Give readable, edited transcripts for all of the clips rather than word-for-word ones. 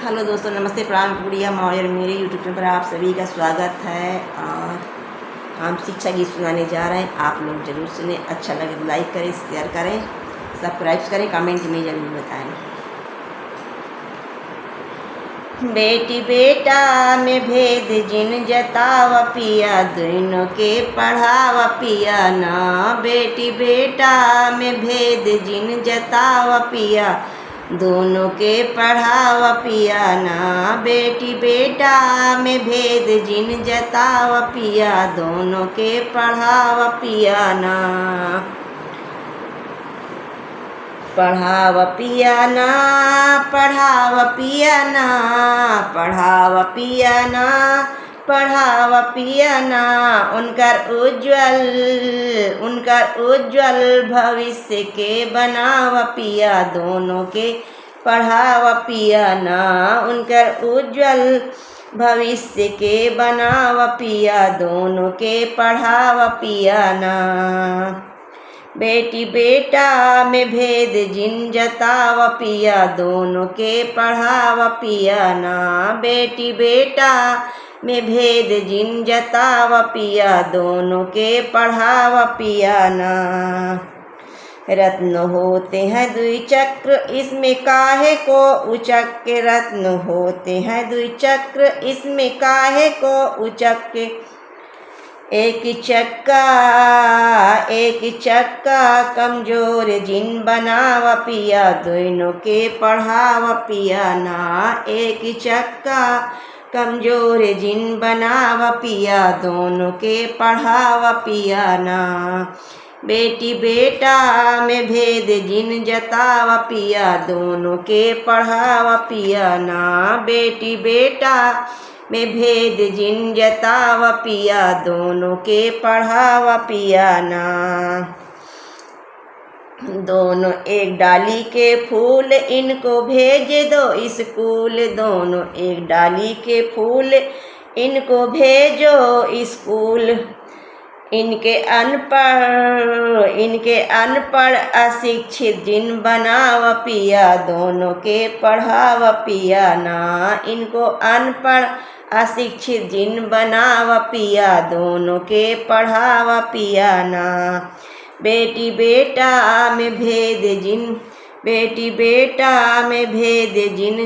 Hello दोस्तों, नमस्ते, प्रणाम, गुड़िया मौर्य। मेरे यूट्यूब चैनल पर आप सभी का स्वागत है और हम शिक्षा गीत सुनाने जा रहे हैं। आप लोग ज़रूर सुने, अच्छा लगे तो लाइक करें, शेयर करें, सब्सक्राइब करें, कमेंट में ज़रूर बताएं। बेटी बेटा में भेद जिन जताव पिया, दोनों के पढ़ाव पिया ना। बेटी बेटा में भेद जिन जताव पिया, दोनों के पढ़ाव पिया ना। बेटी बेटा में भेद जिन जताव पिया, दोनों के पढ़ाव पिया ना। पढ़ाव पिया ना, पढ़ाव पिया ना, पढ़ाव पिया ना, पढ़ाव पिया ना। उनकर उज्ज्वल भविष्य के बनाव पिया, दोनों के पढ़ाव पिया ना। उनकर उज्ज्वल भविष्य के बनाव पिया, दोनों के पढ़ाव पिया ना। बेटी बेटा में भेद जिन जताव पिया, दोनों के पढ़ाव पिया ना। बेटी बेटा में भेद जिन जताव पिया, दोनों के पढ़ाव पिया ना। रत्न होते हैं दुई चक्र, इसमें काहे को उचक के। रत्न होते हैं दुई चक्र, इसमें काहे को उचक के। एक चक्का कमजोर जिन बनाव पिया, दोनों के पढ़ाव पिया ना। एक चक्का कमजोर जिन बनाव पिया, दोनों के पढ़ाव पिया ना। बेटी बेटा में भेद जिन जताव पिया, दोनों के पढ़ाव पिया ना। बेटी बेटा में भेद जिन जताव पिया, दोनों के पढ़ाव पिया ना। दोनों एक डाली के फूल, इनको भेज दो स्कूल। दोनों एक डाली के फूल, इनको भेजो स्कूल। इनके अनपढ़ अशिक्षित जिन बनाव पिया, दोनों के पढ़ाव पिया ना। इनको अनपढ़ अशिक्षित जिन बनाव पिया, दोनों के पढ़ाव पिया ना। बेटी बेटा में भेद जिन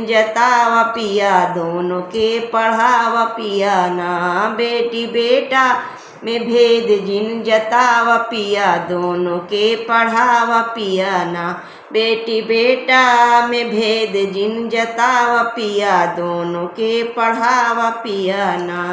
जताव पिया, दोनों के पढ़ाव पिया ना। बेटी बेटा में भेद जिन जताव पिया, दोनों के पढ़ाव पिया ना। बेटी बेटा में भेद जिन जताव पिया, दोनों के पढ़ाव पिया ना।